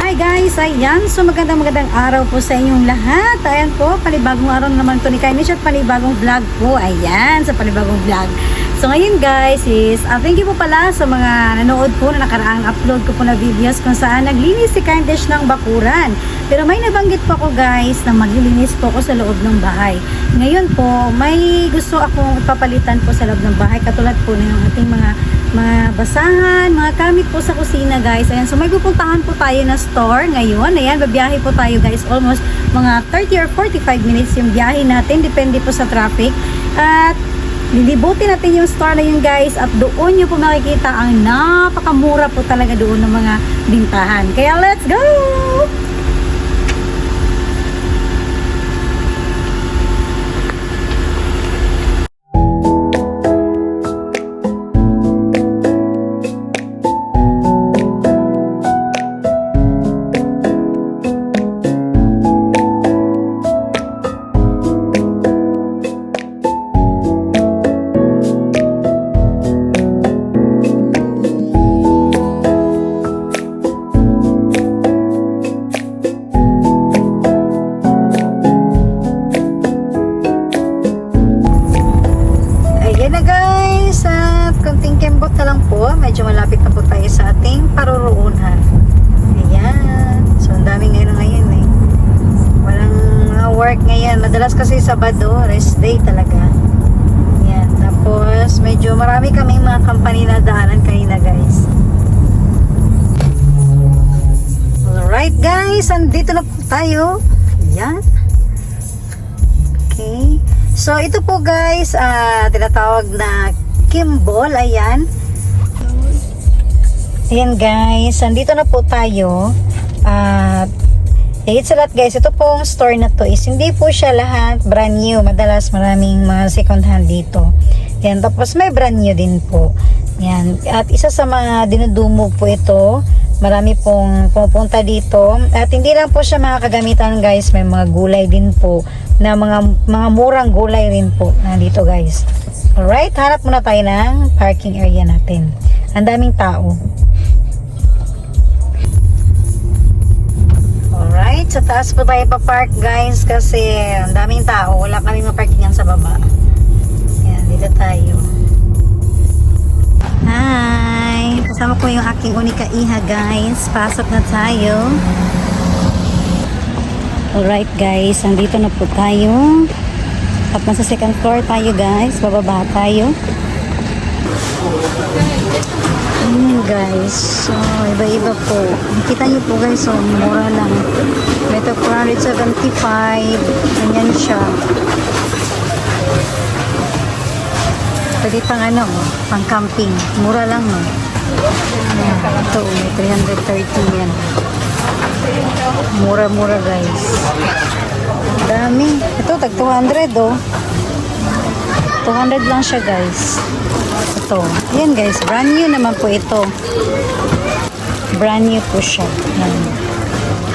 Hi guys, ayan. So magandang araw po sa inyong lahat. Ayan po, panibagong araw naman to ni Kainis at panibagong vlog po. Ayan, sa panibagong vlog. So ngayon guys is, thank you po pala sa mga nanood po na nakaraang upload ko po na videos kung saan naglinis si Kainis ng bakuran. Pero may nabanggit po ako guys na maglilinis po ako sa loob ng bahay. Ngayon po, may gusto akong ipapalitan po sa loob ng bahay katulad po ng ating mga basahan, mga gamit po sa kusina guys. Ayan, so may pupuntahan po tayo na store ngayon. Ayan, babiyahe po tayo guys. Almost mga 30 or 45 minutes yung biyahe natin. Depende po sa traffic. At lilibutin natin yung store na yun guys. At doon nyo po makikita ang napakamura po talaga doon ng mga bintahan. Kaya let's go! Medyo malapit na po tayo sa ating paruroonan. Ayan. So, ang dami ngayon eh. Walang work ngayon. Madalas kasi Sabado, rest day talaga. Ayan. Tapos, medyo marami kaming mga company na daanan kanina guys. Alright guys, andito na po tayo. Ayan. Okay. So, ito po guys, tinatawag na Kimball. Ayan. Ayan guys, andito na po tayo. Higit sa lahat guys, ito pong store na to is hindi po siya lahat brand new. Madalas maraming mga second hand dito. Ayan, tapos may brand new din po. Ayan, at isa sa mga dinudumog po ito. Marami pong pupunta dito. At hindi lang po siya mga kagamitan guys, may mga gulay din po. Na mga murang gulay rin po nandito guys. Alright, hanap muna tayo ng parking area natin. Ang daming tao. Alright, sa taas po tayo pa-park guys kasi ang daming tao. Wala kaming maparkingan sa baba. Ayan, dito tayo. Hi! Kasama ko yung aking unika iha guys. Pasok na tayo. Alright guys, andito na po tayo. At nasa second floor tayo guys. Bababa tayo. Ayan guys, so iba-iba po. Kita nyo po guys, so mura lang. Ito 475, ganyan siya. Pwede pang pang camping, mura lang no. Ayan, ito may 330 yan. Mura-mura guys. Dami. Ito tag 200 oh. 200 lang siya guys. Ito. Yan guys. Brand new naman po ito. Brand new po siya. Yan.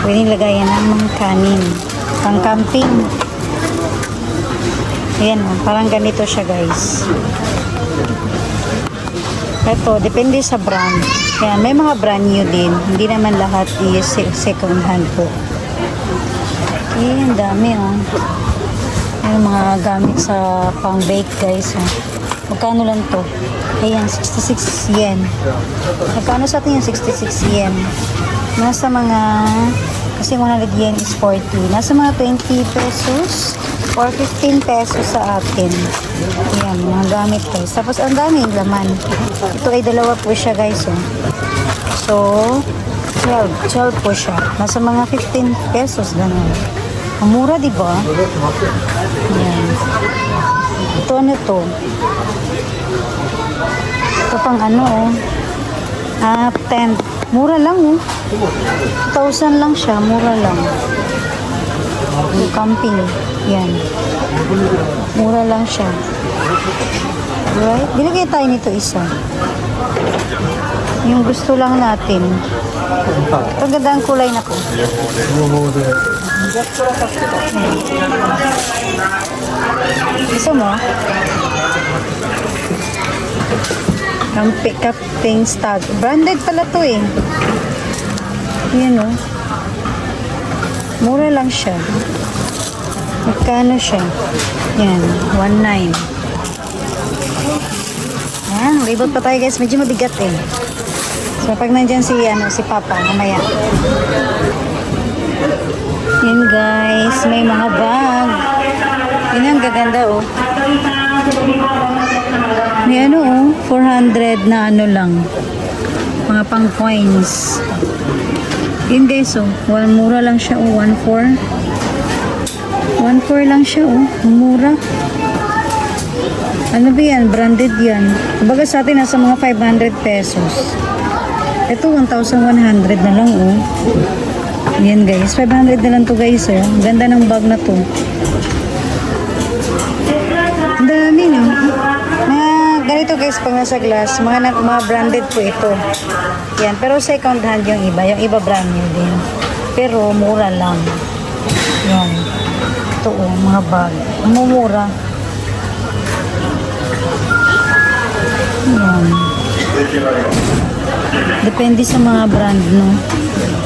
Pwede lagayan ng mga kanin. Pang camping. Ayan. Parang ganito siya guys. Ito. Depende sa brand. Ayan. May mga brand new din. Hindi naman lahat is second hand po. Ayan. Dami oh. Yung mga gamit sa pang-bake guys. Magkano lang to? Ayan, 66 yen. Magkano sa atin yung 66 yen? Nasa mga, kasi 100 yen is 40. Nasa mga 20 pesos or 15 pesos sa atin. Ayan, mga gamit guys. Tapos ang daming laman. Ito ay dalawa po siya guys. So, 12 po siya. Nasa mga 15 pesos ganun. Ang mura, diba? Ayan. Ito ano to? Ito pang tent. Mura lang oh. 2,000 lang siya. Mura lang. Yung camping. Yan. Mura lang siya. Alright? Bilagay tayo nito isa. Yung gusto lang natin. Ito ganda ang kulay na po. Gusto mo? Camping stag. Branded pala to eh. Yan o. Mura lang siya. Magkano siya? Yan, 1.9. Yan, libot pa tayo guys. Medyo mabigat eh. So, pag nandyan si Papa, mamaya. Yan guys, may mga bag. Yan yung gaganda oh. May ano oh, 400 na ano lang. Mga pang coins. Yan guys oh, mura lang siya oh, 1.4. 1.4 lang siya oh, mura. Ano ba yan? Branded yan. Kumbaga sa atin nasa mga 500 pesos. Ito 1,100 na lang oh. Yan guys, 500 na lang to guys oh. Ang ganda ng bag na to. Ang dami no. Mga ganito guys pag nasa glass, mga branded po ito. Yan, pero second hand yung iba brand new din. Pero mura lang. Yan. Ito oh, mga bag. Mumura. Yan. Depende sa mga brand, no?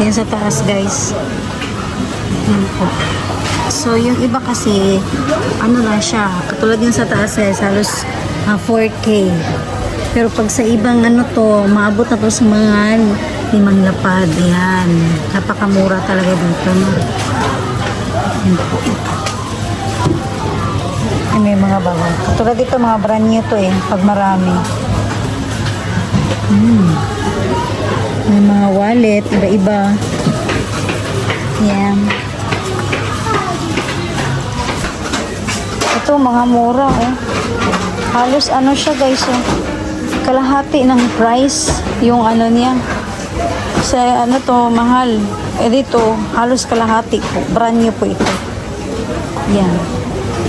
Yan sa taas, guys. Yan po. So, yung iba kasi, ano lang siya, katulad yung sa taas, guys, halos 4K. Pero pag sa ibang ano to, maabot na to sa mga 5 lapad. Yan. Napakamura talaga dito, no? Yan po. Yan, may mga bago. Katulad dito, mga brand new to eh, pag marami. May mga wallet, iba-iba. Yan. Ito, mga mura, oh. Halos ano siya, guys, oh. Kalahati ng price, yung ano niya. Sa ano to, mahal. Eh dito, halos kalahati po. Brand new po ito. Yan.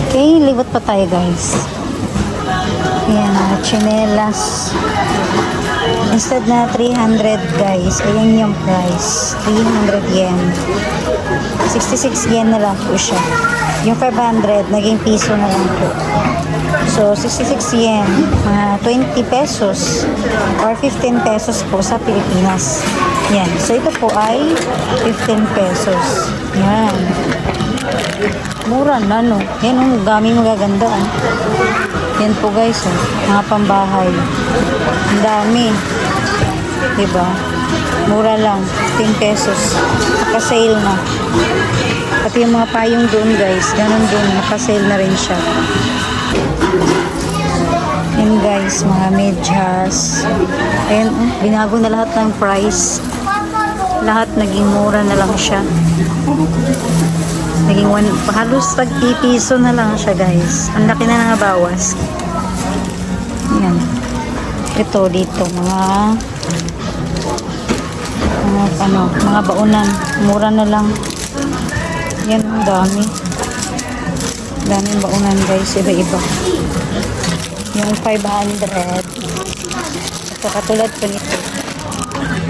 Okay, libot pa tayo, guys. Yan, chinelas. Instead na 300 guys, ayan yung price. 300 yen. 66 yen na lang po siya. Yung 500, naging piso na lang po. So, 66 yen, 20 pesos or 15 pesos po sa Pilipinas. Yan. So, ito po ay 15 pesos. Yan. Mura na, no? Yan, ang dami magaganda. Yan po guys, oh. Mga pambahay. Ang dami. Diba? Mura lang. 15 pesos. Naka-sale na. Pati yung mga payong doon guys. Ganun doon. Naka-sale na rin siya. Yan guys. Mga medyas. Ayan. Binago na lahat ng price. Lahat naging mura na lang siya. Naging halos tag-piso na lang siya guys. Ang laki na bawas. Yan. Ito dito mga baunan. Mura na lang. Yan, ang dami. Daming baunan guys. Iba-iba. Yung 500. Ito katulad ko nito.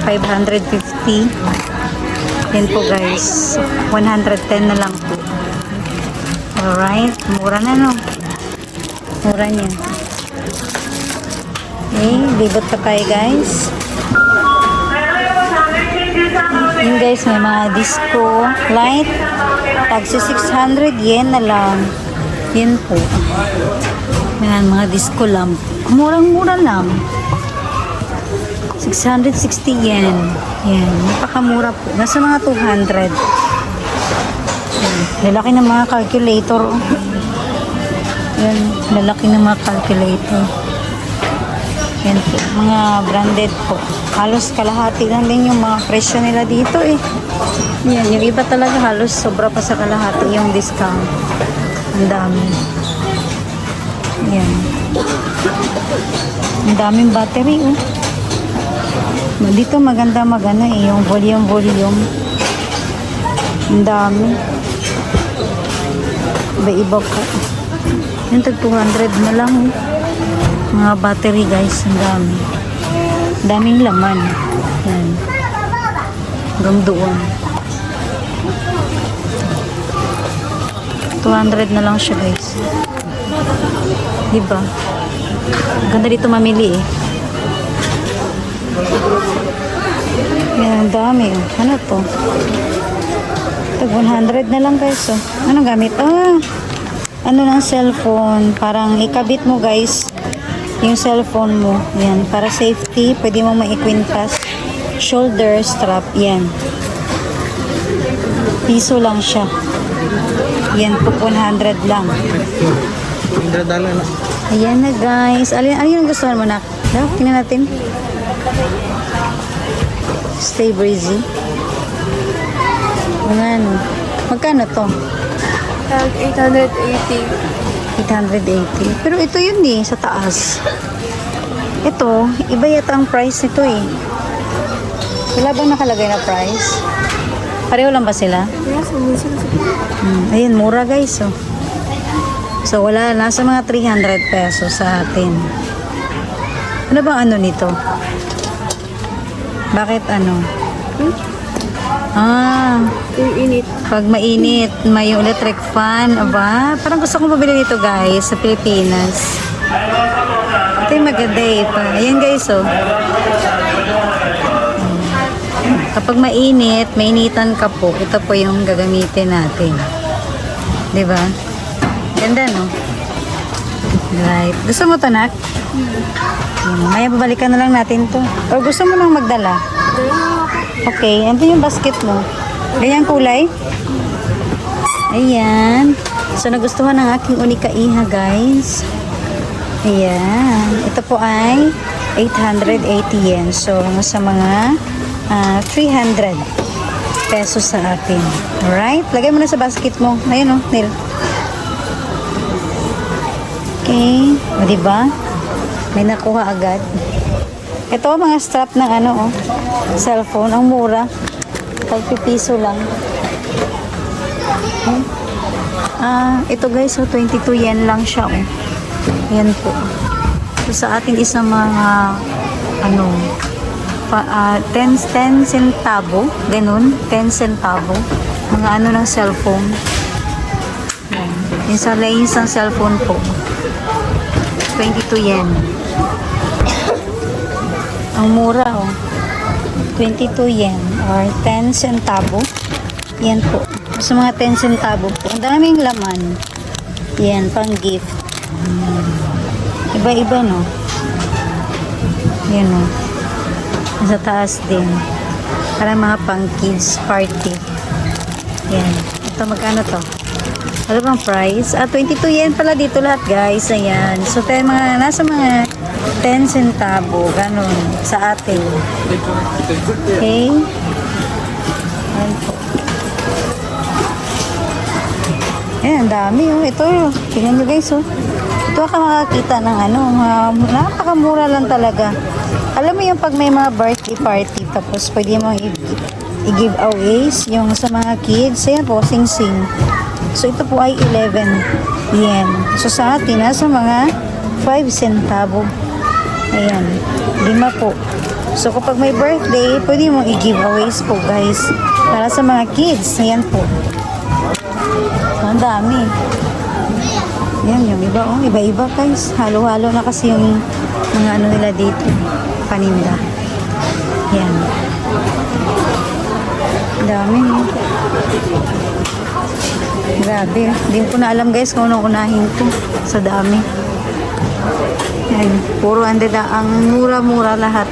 550. Yan po guys. 110 na lang po. Alright. Mura na no. Mura niya. Okay. Libot pa tayo guys. Yan guys. May mga disco light. Tagsi 600 yen na lang. Yan po. May mga disco lamp. Murang-mura lang. 660 yen. Yan. Napakamura po. Nasa mga 200. Yan. Lalaki ng mga calculator. Yan. Lalaki ng mga calculator. Yan po. Mga branded po. Halos kalahati lang din yung mga presyo nila dito eh. Yan. Yung iba talaga halos sobra pa sa kalahati yung discount. Ang dami. Yan. Ang daming battery oh. Dito maganda eh, yung volume. Ang dami. Iba-iba po. Yung tag 200 na lang. Mga battery guys, ang dami. Daming laman. Yan. Hanggang doon. 200 na lang siya guys. Diba? Ganda dito mamili eh. Yan, ang dami. Ano to? Ito tag 100 na lang guys. Oh. Anong gamit? Ano ng cellphone. Parang ikabit mo guys yung cellphone mo. Yan. Para safety. Pwede mo maikwintas. Shoulder strap. Yan. Piso lang siya. Yan po 100 lang. $100 na. Ayan na guys. Alin yung gusto mo na? Tingnan natin. Stay breezy. Ano? Magkano to? Tag 880. 880. Pero ito yun eh, sa taas. Ito, iba yata ang price nito eh. Wala bang nakalagay na price? Pareho lang ba sila? Yes, umusok sa Ayan, mura guys. Oh. So, wala. Nasa mga 300 pesos sa atin. Ano bang ano nito? Bakit ano? yung init. Pag mainit, may electric fan. Aba, parang gusto kong pabili nito guys sa Pilipinas. Ito yung maganda eh. Ayan guys oh. Kapag mainit, mainitan ka po, ito po yung gagamitin natin. Diba? Ganda no? Right. Gusto mo to, Nak? Maya babalikan na lang natin to. O gusto mo nang magdala? Okay, ito yung basket mo. Ganyan kulay? Ayan. So, nagustuhan ng aking unika iha, guys. Ayan. Ito po ay 880 yen. So, sa mga 300 pesos sa atin. Alright? Lagay mo na sa basket mo. Ayan o, Neil. Okay. O, diba? May nakuha agad. Ito, mga strap ng ano, cellphone. Ang mura. Tagpipiso lang. Okay. Ito guys, 22 yen lang siya. Yan po. So, sa atin is mga, 10 centavo. Ganun. 10 centavo. Mga ano ng cellphone. Yan. Yung sa lanes ng cellphone po. 22 yen. Ang mura, 22 yen or 10 centavo. Yan po. Sa mga 10 centavo po. Ang daming laman. Yan, pang gift. Iba-iba, no? Yan, no? Sa taas din. Para mga pang kids party. Yan. Ito, magkano to? Ano bang price? 22 yen pala dito lahat, guys. Ayan. So, nasa mga 10 centavo. Ganon. Sa atin. Okay? Ayan po. Ayan, ang dami. Ito, tingnan nyo guys. Ito ka makakita ng napakamura lang talaga. Alam mo yung pag may mga birthday party, tapos pwede mo i-giveaways yung sa mga kids. Ayan po, sing-sing. So, ito po ay 11 yen. So, sa atin, nasa mga 5 centavo. Ayan. 5 po. So, kapag may birthday, pwede mong i-giveaways po, guys. Para sa mga kids. Ayan po. Ang dami. Ayan, yung iba, iba-iba, guys. Halo-halo na kasi yung mga ano nila dito. Paninda. Ayan. Ang dami. Grabe. Hindi ko na alam guys kung anong unahin ko sa dami. Ayan. Puro ang mura-mura lahat.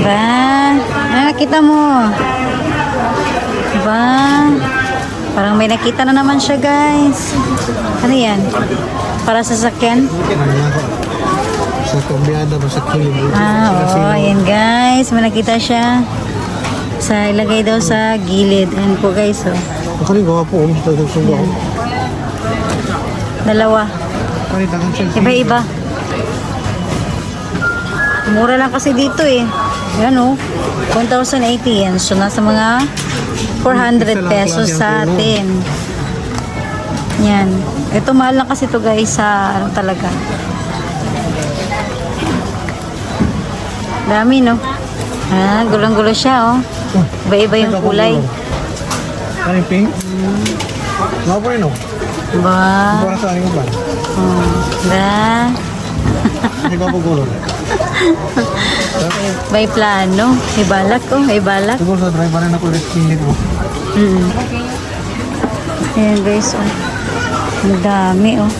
Ba? Nakita mo? Ba? Parang may nakita na naman siya guys. Ano yan? Para sa sakyan? Sa kabyada ba sa kilid? Ayan guys. May nakita siya. Ilagay daw sa gilid. Ayan po guys. Kani gawa po. Dalawa. Iba-iba. Mura lang kasi dito eh. Yan 1,080 yen. So nasa mga 400 pesos sa atin. Yan. Ito mahal lang kasi ito guys sa talaga. Dami gulong-gulo siya Iba-iba yung kulay. Ano yung pink? Nga po rin Ba? Para sa aning uban. Da. Hindi ko magulo. May plano. May balak oh, may balak. Siguro sa driver na ako ulit kilit mo. Ayan guys, oh. Ang dami, oh.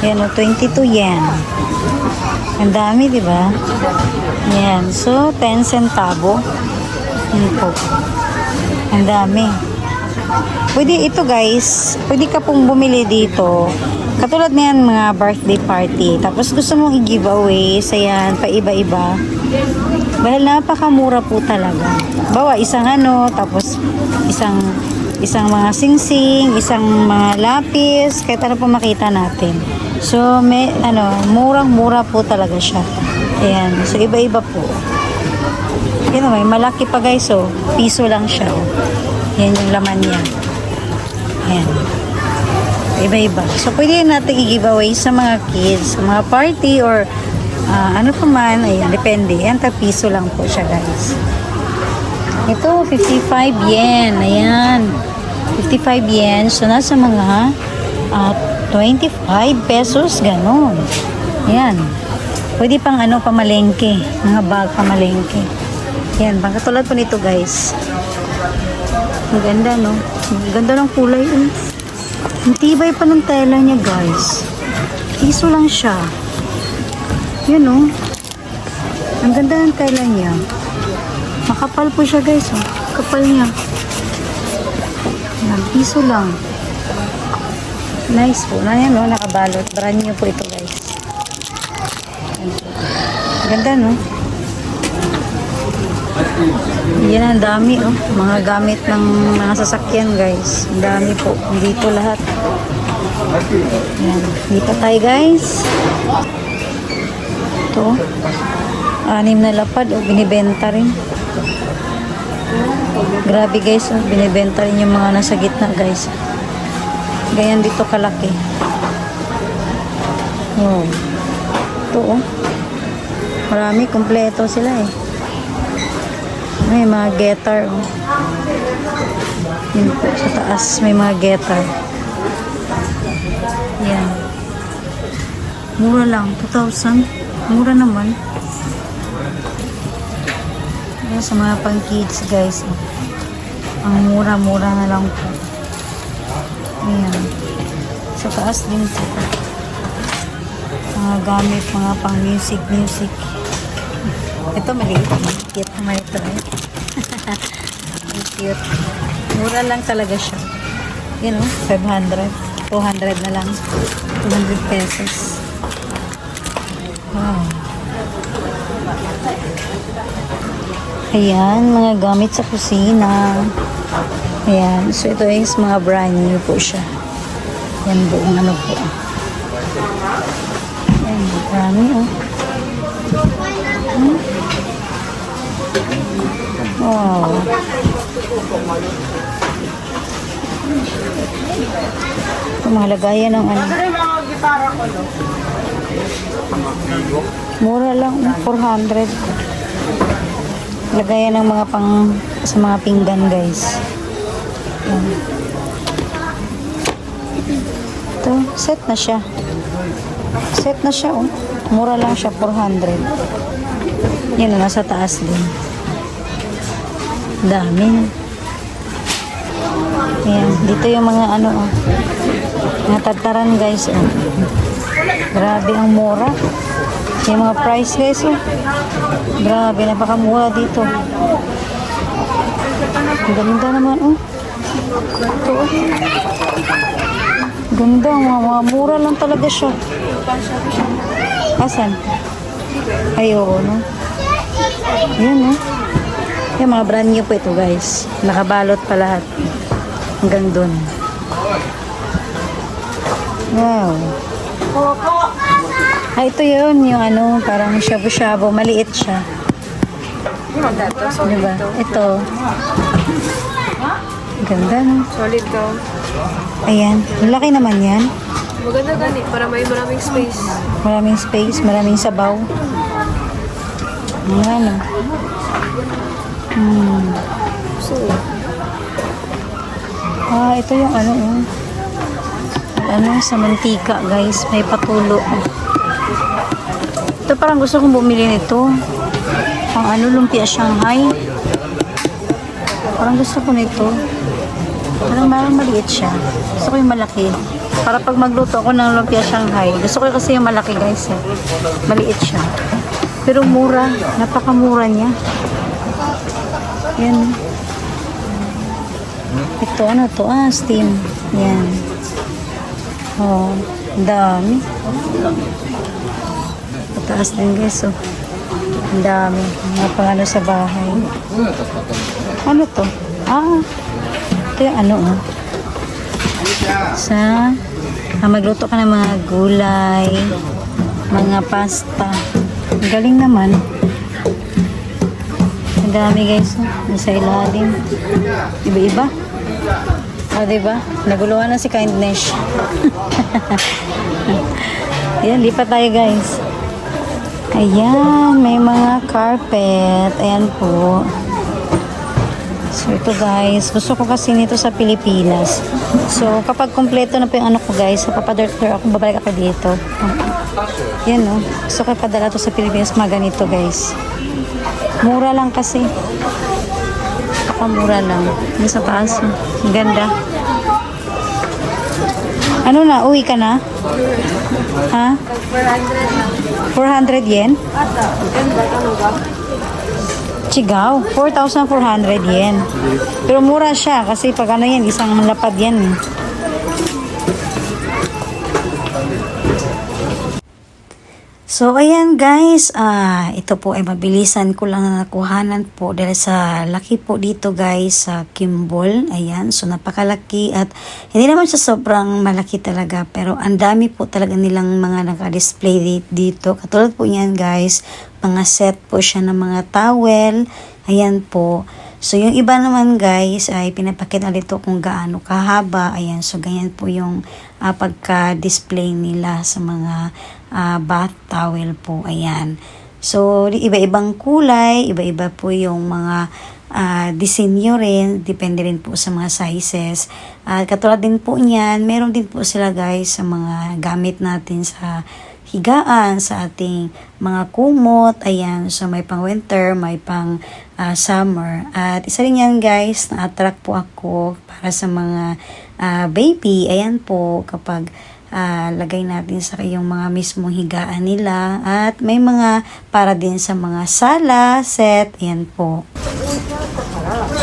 Ayan, oh, 22 yen. Ang dami, di ba? Ayan, so 10 centavo. Ayan po. Ang dami. Pwede ito guys, pwede ka pong bumili dito. Katulad na yan, mga birthday party. Tapos gusto mong i-giveaway sa yan, paiba-iba. Dahil napakamura po talaga. Bawa, isang ano, tapos isang mga singsing, isang mga lapis, kahit ano po makita natin. So, may, ano, murang-mura po talaga siya. Ayan. So, iba-iba po. Yan o, may malaki pa guys, oh. Piso lang siya, oh. Yan yung laman niya. Ayan. Iba-iba. So, pwede natin i-giveaway sa mga kids, sa mga party, or ano pa man, ayan, depende. Yan, piso lang po siya, guys. Ito, 55 yen. Ayan. 55 yen. So, nasa mga 25 pesos, ganon. Ayan. Pwede pang ano, pamalengke. Mga bag pamalengke. Ayan, bang katulad po nito, guys. Ang ganda, no? Ang ganda ng kulay, eh. Ang tibay pa ng tela niya, guys. Piso lang siya. Yun, oh. Ang ganda ng tela niya. Makapal po siya, guys, oh. Kapal niya. Yan, piso lang. Nice po. Yan, no? Nakabalot. Brand new po ito, guys. Yan po. Ganda, no? Yan, ang dami, oh. Mga gamit ng mga sasakyan, guys. Ang dami po. Dito lahat. Yan. Dito tayo, guys. Ito, oh. 6 na lapad, oh. Binibenta rin. Grabe, guys, oh. Binibenta rin yung mga nasa gitna, guys. Ganyan dito kalaki. Wow. Ito, oh. Marami, kompleto sila, eh. May mga getter, oh. Yun po, sa taas may mga getter. Yan. Mura lang, 2,000. Mura naman. Yan, sa mga pang kids, guys, oh. Ang mura-mura na lang po. Ayan. Sa taas din po. Mga gamit, mga pang music. Ito maliit. Cute naman ito, eh. Cute. Mura lang talaga siya. Yan, oh, 500. 200 na lang. 200 pesos. Wow. Ayan, mga gamit sa kusina. Ayan. So, ito is mga brand new po siya. Yan, buong ano po. Ayan, marami, oh. Wow. Ito, mga lagayan ng ano. Mura lang, 400. Lagayan ng mga pang sa mga pinggan, guys. Yan. Ito, set na siya. Set na siya, oh. Mura lang siya, 400. Yan, nasa taas din. Dami. Ayan, dito yung mga ano, oh. Mga tataran, guys, oh. Grabe ang mura. Yung mga price, guys, oh. Grabe, napakamura dito. Ang ganda naman, oh. Ito, oh. Ganda, mga mura lang talaga siya. Asan? Ay, oo, no? Yan, oh. Yung mga brand new po ito, guys. Nakabalot pa lahat. Hanggang dun. Wow. Ah, ito yun. Yung ano, parang shabu-shabu. Maliit siya. Diba? Ito. Ganda, no? Solid ka. Ayan. Laki naman yan. Maganda gani para may maraming space. Maraming space. Maraming sabaw. Ayan, no? So, ito yung ano, oh. Ano, sa mantika, guys. May patulo. Ito parang gusto kong bumili nito. Ang ano, lumpia Shanghai. Parang gusto ko nito. Parang maliit siya. Gusto ko yung malaki. Para pag magluto ako ng lumpia Shanghai, gusto ko kasi yung malaki guys eh. Maliit siya. Pero mura. Napakamura niya. Yan. Ito ano to? Steam. Yan. Oh, dami. Pataas din guys oh. Ang dami. Mga pangano sa bahay. Ano to? Ito yung ano oh. Magluto ka ng mga gulay, mga pasta. Ang galing naman. Ang dami guys. Nasa ilalim. Iba-iba. O, diba? Naguluhan na si Kindness. Ayan, lipat tayo guys. Ayan, may mga carpet. Ayan po. So, ito guys. Gusto ko kasi nito sa Pilipinas. So, kapag kompleto na po yung ano ko guys, so papadortor ako, babalik ako dito. Yan no. Gusto ko ipadala to sa Pilipinas, mga ganito guys. Mura lang kasi. Mura lang. Yung sa taas. Ang ganda. Ano na? Uwi ka na? Ha? 400 yen? Chigaw. 4,400 yen. Pero mura siya kasi pag ano yan, isang lapad yan. So, ayan guys, ito po ay mabilisan ko lang na nakuhanan po dahil sa laki po dito guys sa Kimball. Ayan, so napakalaki at hindi naman siya sobrang malaki talaga pero ang dami po talaga nilang mga naka-display dito. Katulad po yan guys, mga set po siya ng mga towel. Ayan po. So, yung iba naman guys ay pinapakita dito kung gaano kahaba. Ayan, so ganyan po yung pagka-display nila sa mga bath towel po. Ayan. So, iba-ibang kulay, iba-iba po yung mga disenyo rin. Depende rin po sa mga sizes. Katulad din po niyan, meron din po sila guys sa mga gamit natin sa higaan, sa ating mga kumot. Ayan, so may pang winter, may pang summer. At isa rin yan guys, na-attract po ako para sa mga baby. Ayan po, kapag lagay natin sa yung mga mismong higaan nila. At may mga para din sa mga sala, set. Ayan po.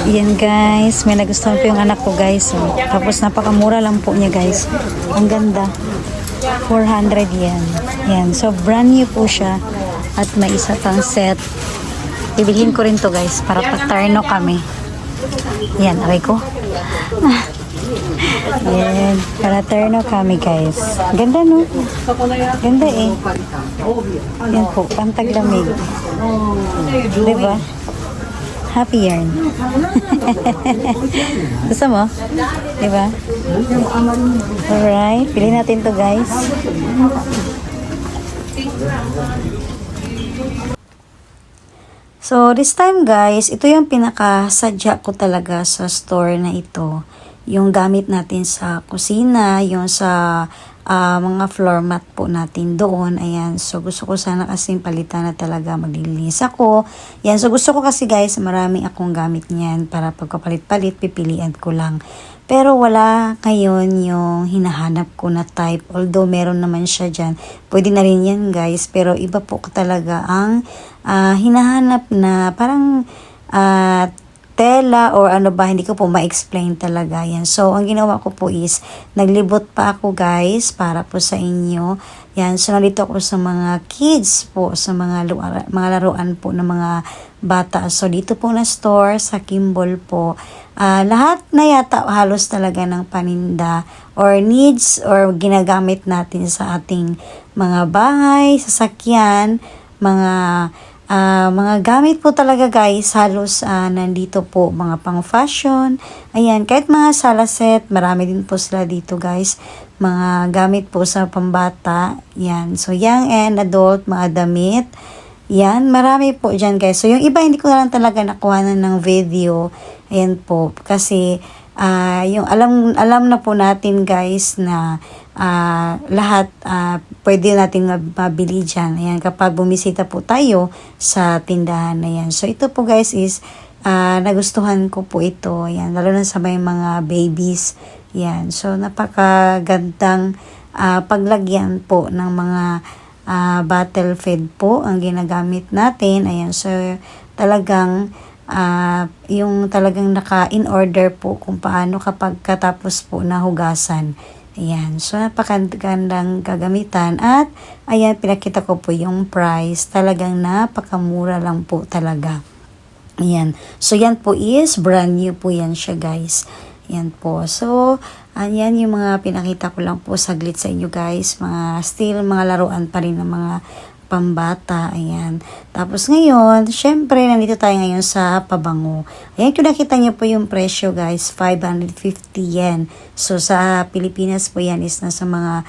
Ayan guys, may nagustuhan po yung anak ko guys. Tapos napakamura lang po niya guys. Ang ganda. 400 yen. Yan. So, brand new po siya. At may isa pang set. Bibilhin ko rin to guys para pagtarno kami. Yan. Okay ko. Yan. Para tarno kami guys. Ganda no? Ganda eh. Yan po. Pantaglamig. Diba? Happy yarn. Gusto mo? Diba? Alright. Pili natin to guys. So, this time guys, ito yung pinakasadya ko talaga sa store na ito. Yung gamit natin sa kusina, yung sa mga floor mat po natin doon. Ayan. So, gusto ko sana kasing palitan na talaga maglilinis ako. Ayan. So, gusto ko kasi guys, marami akong gamit niyan para pagkapalit-palit, pipilian ko lang. Pero wala ngayon yung hinahanap ko na type. Although, meron naman siya dyan. Pwede na rin yan guys. Pero iba po talaga ang hinahanap na parang tela or ano ba, hindi ko po ma-explain talaga yan. So, ang ginawa ko po is, naglibot pa ako guys, para po sa inyo. Yan, so nalito ako sa mga kids po, sa mga laruan po ng mga bata. So, dito po na store, sa Kimball po. Lahat na yata halos talaga ng paninda or needs or ginagamit natin sa ating mga bahay, sasakyan, mga gamit po talaga guys, halos nandito po, mga pang fashion. Ayan, kahit mga sala set, marami din po sila dito guys. Mga gamit po sa pambata. Yan, so young and adult, mga damit. Yan, marami po dyan guys. So yung iba hindi ko na lang talaga nakuha ng video. Ayan po, kasi yung alam na po natin guys na lahat pwede natin mabili dyan. Ayan, kapag bumisita po tayo sa tindahan na yan. So ito po guys is nagustuhan ko po ito. Ayan, lalo na sa may mga babies. Ayan, so napakagandang paglagyan po ng mga bottle feed po ang ginagamit natin. Ayan, so talagang yung talagang in order po kung paano kapag katapos po na hugasan. Ayan, so napakagandang gagamitan at ayan, pinakita ko po yung price, talagang napakamura lang po talaga. Ayan, so yan po is brand new po yan siya guys. Ayan po, so ayan yung mga pinakita ko lang po saglit sa inyo guys, mga still mga laruan pa rin ng mga pambata, ayan. Tapos ngayon, syempre, nandito tayo ngayon sa pabango. Ayan, kung nakita niyo po yung presyo, guys, 550 yen. So, sa Pilipinas po yan is nasa mga,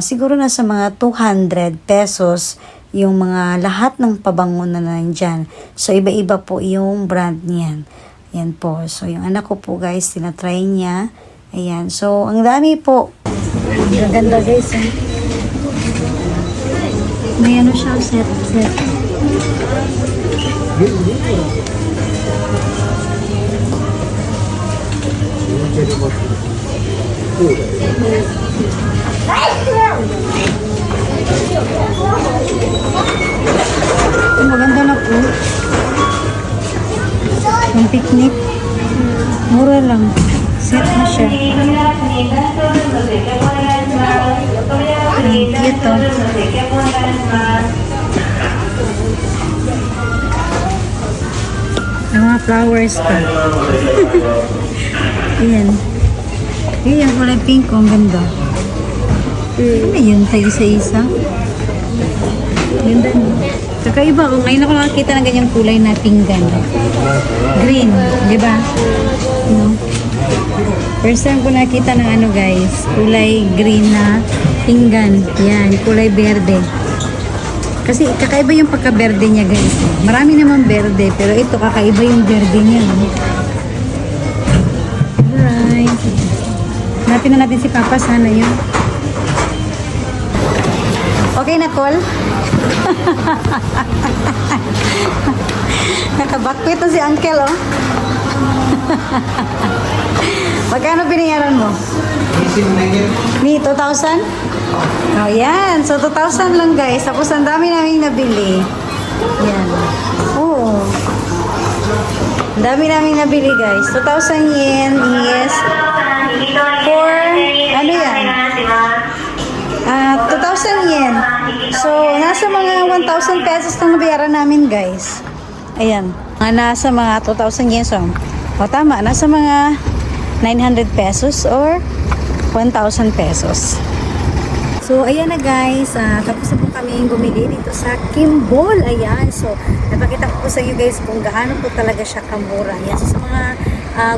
siguro nasa mga 200 pesos yung mga lahat ng pabango na nandyan. So, iba-iba po yung brand niyan. Ayan po. So, yung anak ko po, guys, tinatry niya. Ayan. So, ang dami po. Ang ganda, guys, eh. May ano siya, set. Maganda na po. Yung picnic. Mura lang. Set na siya. Ito. Yung mga flowers pa. Ayan. Ayan, yung kulay pink. Ang ganda. Ano yun? Tayo isa-isa. Ganda no? Kakaiba ko. Ngayon ako nakakita ng ganyang kulay na pinggan. Green. Di ba? No? First time ko nakita ng ano guys. Kulay green na pinggan. Yan. Kulay berde. Kasi kakaiba yung pagka-berde niya guys. Marami naman berde. Pero ito kakaiba yung berde niya. Alright. Hanapin na natin si Papa. Sana yun. Okay na, call? Nakabakwit na si Uncle, oh. Magkano binayaran mo? Ni 2,000? Oh, yan. So, 2,000 lang, guys. Tapos, ang dami namin nabili. Yan. Oo. Ang dami namin nabili, guys. 2,000 yen is for, ano yan? 2,000 yen. So, nasa mga 1,000 pesos na nabayaran namin, guys. Ayan. Nasa mga 2,000 yen. So, tama. Nasa mga 900 pesos or 1,000 pesos. So, ayan na guys. Tapos na po kami bumili dito sa Kimball. Ayan. So, napakita ko po sa inyo guys kung gaano po talaga siya kamura. Ayan. So, sa mga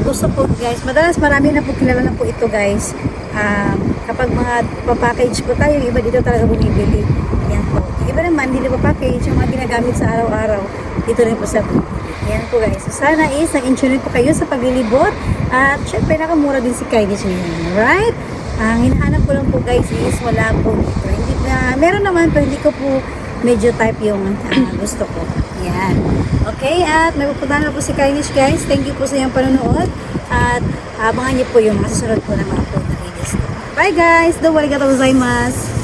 gusto po guys, madalas marami na po kilala na po ito guys. Kapag mga papackage po tayo, iba dito talaga bumibili. Ayan po. Iba naman, hindi na papackage yung mga ginagamit sa araw-araw. Dito rin po sa ayan po guys. So, sana is nag-enjoy po kayo sa paglilibot. At syempre, nakamura din si Kylie ngayon. Right? Ang hinahanap ko lang po guys is wala po dito. Hindi na, meron naman pero hindi ko po medyo type yung gusto ko. Yan. Okay, at may pupuntahan na po si Kylie guys. Thank you po sa iyong panonood. At abangan niyo po yung masusunod po na mga upload na videos. Bye guys! Do arigatou gozaimasu!